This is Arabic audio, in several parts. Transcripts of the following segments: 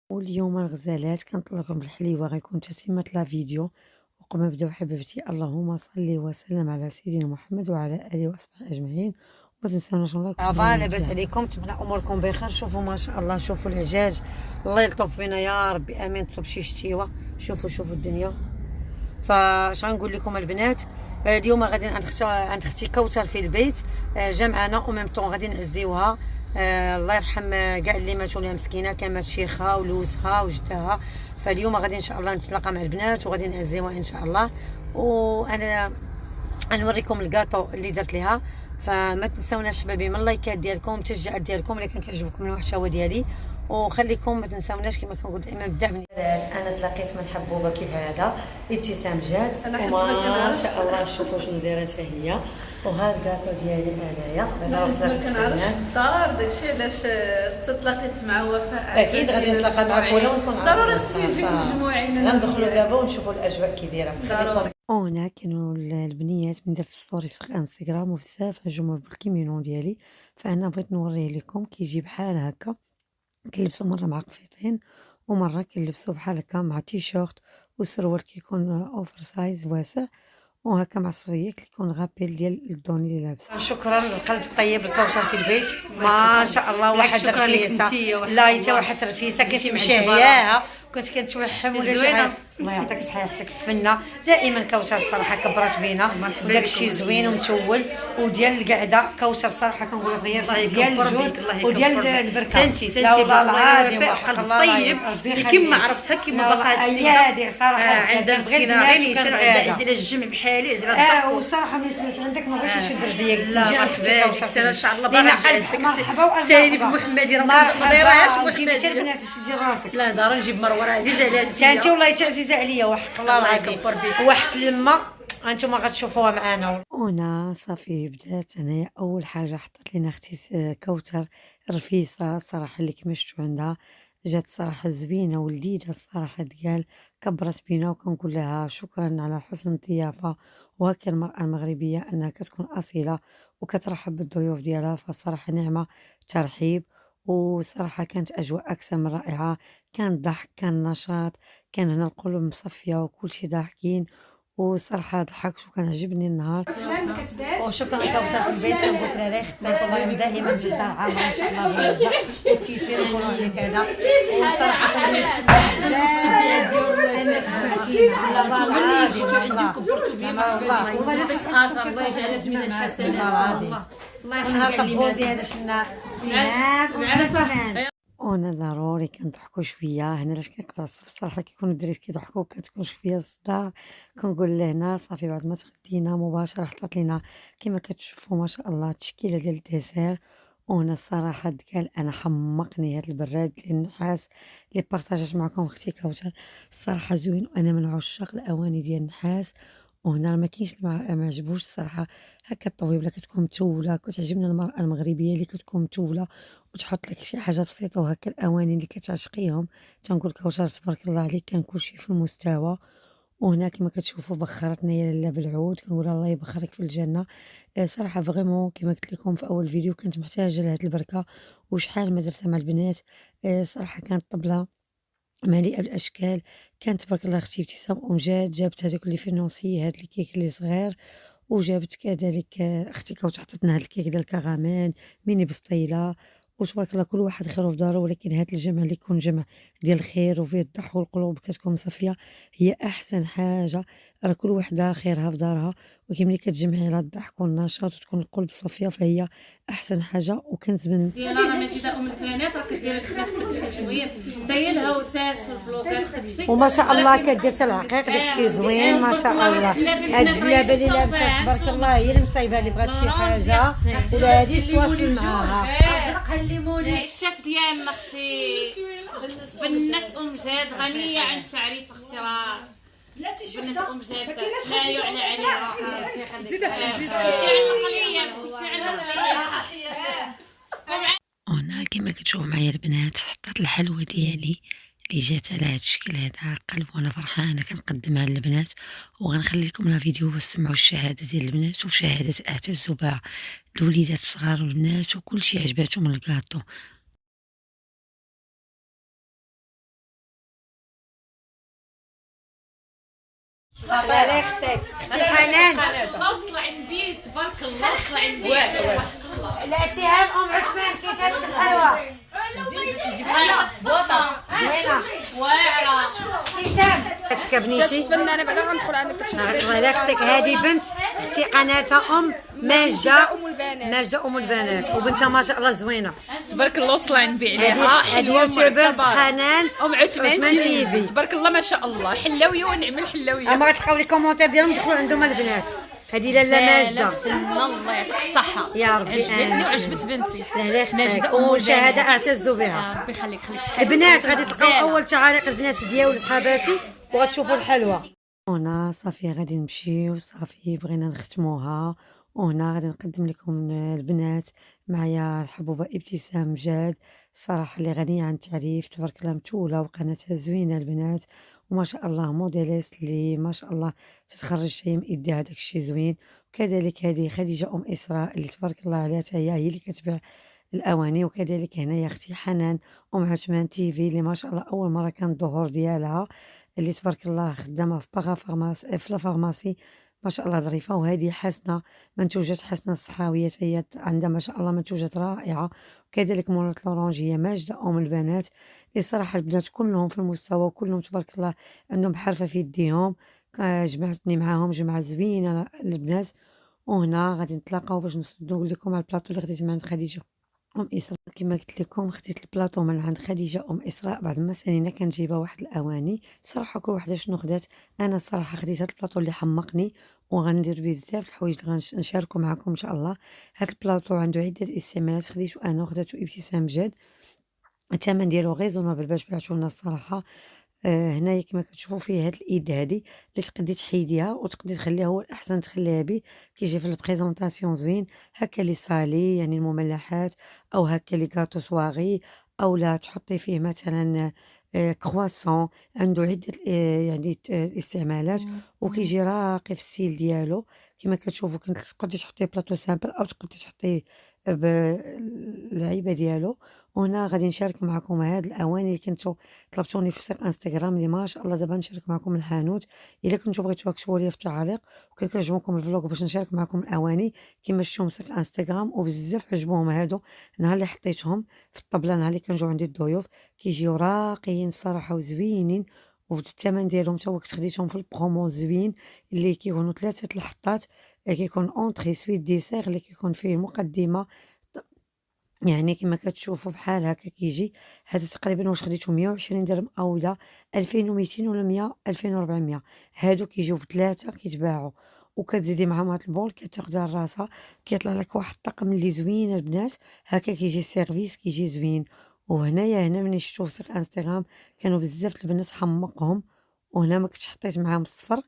واليوم الغزالات كنطلب لكم بالحليوة غيكون تتمة لا فيديو. وقبل ما نبداو حبيبتي اللهم صل وسلم على سيدنا محمد وعلى اله وصحبه اجمعين. وما تنساوناش لايك عفا لاباس عليكم، نتمنى اموركم بخير. شوفوا ما شاء الله، شوفوا العجاج، الله يلطف بنا يا ربي، امين. تصب شي شتيوه. شوفوا الدنيا. فاش غنقول لكم البنات، اليوم غادي عند اختي كوثر في البيت، جا معنا وميم طون غادي نعزيوها. الله يرحم كاع اللي ماتوا لها مسكينه، كان مات شيخها ولوزها وجدها. فاليوم غادي ان شاء الله نتلاقى مع البنات وغادي نعزيوها ان شاء الله. وانا غنوريكم الكاطو اللي درت ليها. فما تنساوناش حبايبي من اللايكات ديالكم والتشجيعات ديالكم الا كان كيعجبكم المحتوى ديالي. وخليكم ما تنساوناش كما كنقول دائما الدعم. انا تلاقيت من حبوبه كيف هذا ابتسام جاد، وما شاء الله شوفوا شنو دايره هي. وهذا الكاطو ديالي انايا انا ما كنعرفش الدار، داكشي علاش تلاقيت مع وفاء. اكيد غادي نتلاقى معك ولا ونكون ضروري خصني نجيو مجموعين. غندخلوا دابا ونشوفوا الاجواء كي دايره. خليكم هنا كانوا البنيات من درت ستوري في انستغرام وبزاف هجموا بالكيمينون ديالي. فانا بغيت نوريه لكم كيجي بحال هكا، كنلبسو مرة مع قفيطين ومرة كنلبسو بحال هكا مع تيشورت وسروال كيكون اوفر سايز واسع، وهكا مع الصويك كيكون غابيل ديال الدوني اللي لابسه. شكرا للقلب الطيب الكوثر في البيت، ما شاء الله. واحد رفيسه، لا حتى واحد رفيسه كنت مشاهياها، كنت كنتوحم ولا شي. الله يعطيك صحيحتك فنه دائما. كوثر الصراحه كبرت بينا، داكشي زوين ومتول وديال القعده. كوثر الصراحه كنقول غير ديال الجود وديال البركه. تنتي والله العظيم قلب طيب كما عرفتها كما بقات هذه صراحه عندها مسكينه غير يشرب عزيز الجمع بحالي عزيز الضحك. وصراحه ملي سمعت عندك ما بغيتش نشد رجليك. لا مرحبا ان شاء الله باغا نجي عندك سالي في محمدي راه ما دايرهاش محمدي. البنات باش تجي راسك. لا دار نجيب مروه عزيزه على انت والله عزيزه عليا وحق الله العظيم. واحد لما انتم غتشوفوها معانا. هنا صافي بدات انايا اول حاجه حطت لينا اختي كوثر رفيسه الصراحه اللي كما شفتوا عندها جات صراحه زوينه ولذيذه الصراحه ديال كبرت بينا. وكنقول لها شكرا على حسن الضيافه. وهكا المراه المغربيه انها كتكون اصيله وكترحب بالضيوف ديالها، فالصراحه نعمه ترحيب. وصراحه كانت اجواء اكثر من رائعه، كان ضحك كان نشاط، كان هنا القلوب مصفيه وكل شيء ضاحكين. وصراحه ضحكت وكان عجبني النهار. وشكرا كوثر في البيت. كنقول لها لا يخطيك والله دائما في الدار عامره ان شاء الله بالرزق والتيسير وكل لك هذا. وصراحه الله يجعلها في ميزان الحسنات. الله يخليك لي زياده شنا معنا صحن. وانا ضروري كنضحكوا شويه هنا. لاش كنقطع الصف الصراحه كيكونوا الدراري كيضحكوا كتكون شويه الصداع. كنقول لهنا صافي بعد ما تغدينا مباشره حطات لينا كما كتشوفوا ما شاء الله تشكيله ديال الديسير. وهنا الصراحه قال انا حمقني هذا البراد ديال النحاس اللي بارطاجات معكم اختي كوثر. الصراحه زوين وانا من عشاق الاواني ديال النحاس. وهنا ما كاينش ما عجبوش الصراحه. هكا الطويبله كتكون متوله، كتعجبني المراه المغربيه اللي كتكون متوله وتحط لك شي حاجه بسيطه. وهكا الاواني اللي كتعشقيهم تنقول كوثر تبارك الله عليك، كان كلشي في المستوى. وهنا كما كتشوفوا بخرتنا يا لاله بالعود، كنقول الله يبخرك في الجنه. صراحه فريمون كما قلت لكم في اول فيديو كنت محتاجه لهاد البركه وشحال ما درتها مع البنات. صراحه كانت طبله مليئة بالأشكال. كانت تبارك الله أختي ابتسام جات جابت هذوك اللي فينونسي هاد الكيك اللي صغير، وجابت كذلك أختي كوثر عطاتنا هاد الكيك ديال الكراميل ميني بسطيلة. وتبارك الله كل واحد خيره في داره، ولكن هاد الجمع اللي يكون جمع ديال الخير وفيه الضحك والقلوب كتكون مصفية هي أحسن حاجة. راه كل وحدة خيرها في دارها، ولكن ملي كتجمعي على الضحك والنشاط وتكون القلب صافية فهي أحسن حاجة وكنز من ديال راه ماجده ام الكيانات راه كدير الخبز داكشي زوين حتى هي الهوسات في الفلوكات داكشي. وما شاء الله كدير حتى العقيق داكشي زوين ما شاء الله. هاد الجلابه اللي لابسه تبارك الله هي اللي مصايبه اللي بغات شي حاجه ولا هادي تواصل معاها. ازرقها الليموني الشاف ديالنا اختي بالناس ام جاد غنيه عن التعريف اختي. راه لا شي بالناس ام جاد وحده لا يعلى عليها. زيد شي على القليه شي على القليه. هنا كما كتشوفوا معايا البنات حطيت الحلوى ديالي اللي جات على هذا الشكل هذا قلب، وانا فرحانه كنقدمها للبنات. وغنخلي لكم لا فيديو باش تسمعوا الشهاده ديال البنات وشهاده اعتزوا بها الوليدات الصغار والبنات وكل شيء عجباتهم الكاطو. الله يخطيك اختي حنان. الله طلع البيت تبارك الله طلع البيت. لا سهام ام عثمان كي جاتك الحلوه؟ بوطه زينه واعره. سهام جاتك بنيتي؟ فنانه بعدا غندخل عندك الله يخطيك. هذه بنت اختي قناتها ام ماجده ام البنات وبنتها ما شاء الله زوينه تبارك الله وصل نبيع عليها. هذه يوتيوبرز حنان ام عثمان تي في. تبارك الله ما شاء الله حلاويه ونعم الحلاويه. اما غتلقاو لي كومونتير ديالهم دخلوا عندهم البنات. هذه لاله ماجده الله يعطيك الصحه. يا ربي عجبتني وعجبت بنتي الله يخليك ماجدة وشهاده اعتزوا بها. ربي يخليك البنات غادي تلقاو اول تعاليق البنات ديالي صحاباتي وغتشوفوا الحلوه. هنا صافي غادي نمشيو صافي بغينا نختموها. وهنا غادي نقدم لكم البنات معايا الحبوبه ابتسام جاد الصراحه اللي غنيه عن التعريف تبارك الله متوله وقناتها زوينه البنات وما شاء الله موديليست اللي ما شاء الله تتخرج شيء من ايديها داك الشيء زوين. وكذلك هذه خديجه ام اسراء اللي تبارك الله عليها هي اللي كتبيع الاواني. وكذلك هنايا اختي حنان ام عثمان تي في اللي ما شاء الله اول مره كان الظهور ديالها اللي تبارك الله خدامه في باغا فارماسي في لا فارماسي ما شاء الله ظريفه. وهذه حسنه منتوجات حسنه الصحراويه هي عندها ما شاء الله منتوجات رائعه. وكذلك مولات لورانجيه ماجده ام البنات اللي صراحه البنات كلهم في المستوى وكلهم تبارك الله عندهم حرفه في يديهم. جمعتني معاهم جمعه زوينه البنات. وهنا غادي نتلاقاو باش نقول لكم على البلاطو اللي خديت من عند خديجه ام اسراء. كما قلت لكم خديت البلاطو من عند خديجه ام اسراء بعد ما سالينا كنجيبها واحد الاواني. صراحه كل وحده شنو خدات. انا الصراحه خديت هاد البلاطو اللي حمقني وغندير به بزاف الحوايج اللي غنشاركو معكم ان شاء الله. هاد البلاطو عنده عده استعمالات خديته انا وخدته ابتسام جاد. الثمن ديالو ريزونابل باش بعتو لنا الصراحه. هنايا كما كتشوفوا فيه هاد الايد هادي اللي تقدري تحيديها وتقدري تخليها هو الاحسن تخليها به كيجي في البريزونطاسيون زوين هكا لي صالي يعني المملحات او هكا لي غاتو سواغي او لا تحطي فيه مثلا كرواسون. عنده عده يعني الاستعمالات وكيجي راقي في السيل ديالو كما كتشوفوا. تقدري تحطيه بلاطو سامبل او تقدري تحطيه بالعيبه ديالو. وهنا غادي نشارك معكم هاد الاواني اللي كنتو طلبتوني في سيق انستغرام اللي ما شاء الله دابا نشارك معكم الحانوت. الا كنتو بغيتو اكتبوا لي في التعاليق وكان كيعجبكم الفلوق باش نشارك معكم الاواني كما شفتوا سيق انستغرام وبزاف عجبوهم هادو. نهار اللي حطيتهم في الطبله نهار اللي كنجيو عندي الضيوف كيجيو راقيين صراحه وزوينين. والثمن ديالهم تا هو كنت خديتهم في البرومو زوين اللي كيكونوا 3 الحطات. كيكون اونطري سويت ديسير اللي كيكون فيه مقدمه يعني كما كتشوفوا بحال هكا كيجي. هذا تقريبا واش خديته 120 درهم او لا 2200 ولا 100 2400. هادو كيجيو بثلاثه كيتباعوا وكتزيدي معاهم هاد البول كتاخدها لراسها كيطلع لك واحد الطقم اللي زوين البنات هكا كيجي سيرفيس كيجي زوين. وهنايا هنا ملي شفتو في سيق انستغرام كانوا بزاف البنات حمقهم. وهنا ما كنتش حطيت معاهم الصفر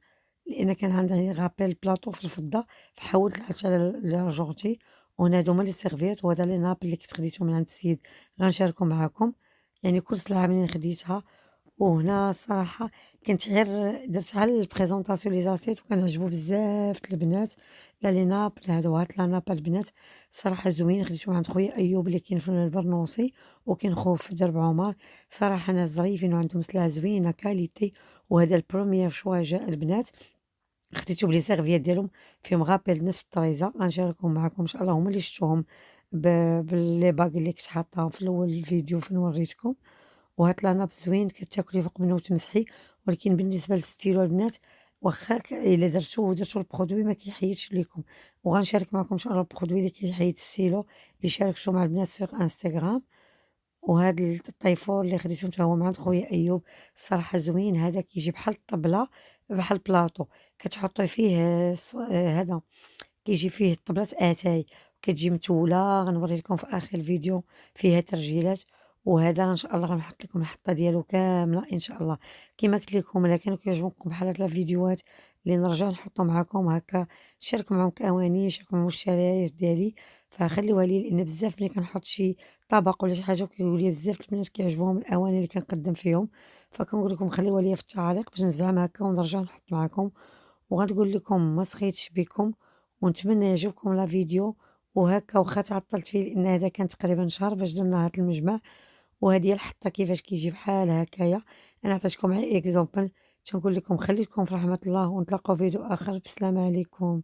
لان كان عندي غابيل بلاطو في الفضه فحاولت لعبت على الارجونتي. وهنا هادو هما لي سيرفيات وهذا لي ناب اللي كنت خديتهم من عند السيد غنشاركو معاكم يعني كل سلعه منين خديتها. وهنا الصراحه كنت غير درت على البريزونطاسيون لي زاسيت وكنعجبو بزاف البنات. لا لي ناب هادو هات لا ناب البنات صراحه زوين خديتهم عند خويا ايوب اللي كاين في البرنوسي وكاين خوه في درب عمر. صراحه ناس ظريفين وعندهم سلعه زوينه كاليتي. وهذا البروميير شوا جاء البنات خديتو بلي سيرفيات ديالهم فيهم غابيل نفس الطريزه غنشاركهم معكم ان شاء الله. هما اللي شفتوهم باللي باغ اللي كنت حاطاهم في الاول الفيديو فين وريتكم. وهاد لاناب زوين كتاكلي فوق منه وتمسحي ولكن بالنسبه للستيلو البنات واخا الا درتو البرودوي ما كيحيدش ليكم. وغنشارك معكم ان شاء الله البرودوي اللي كيحيد الستيلو اللي شاركتو مع البنات في انستغرام. وهاد الطيفور اللي خديته حتى هو من عند خويا ايوب الصراحه زوين. هذا كيجي بحال الطبله بحال بلاطو كتحطي فيه هذا كيجي فيه الطبله اتاي كتجي متوله. غنوري لكم في اخر الفيديو فيها ترجيلات. وهذا ان شاء الله غنحط لكم الحطه ديالو كامله ان شاء الله. كما قلت لكم الا كانوا كيعجبوكم بحال هاد الفيديوهات اللي نرجع نحطهم معكم هكا نشارك معكم كاواني نشارك معكم الشرايط ديالي فخليوها لي لان بزاف ملي كنحط شي طبق ولا شي حاجه كيقولوا لي بزاف البنات كيعجبوهم الاواني اللي كنقدم فيهم. فكنقول لكم خليوها لي في التعاليق باش نزعم هكا ونرجع نحط معكم. وغنقول لكم ما سخيتش بكم ونتمنى يعجبكم لا فيديو. وهكا واخا تعطلت فيه لان هذا كان تقريبا شهر باش درنا هذا المجمع. وهذه الحطه كيفاش كيجي بحال هكايا انا عطيتكم غير اكزومبل تنقول لكم خليكم في رحمة الله، ونتلاقاو فيديو آخر. بسلام عليكم.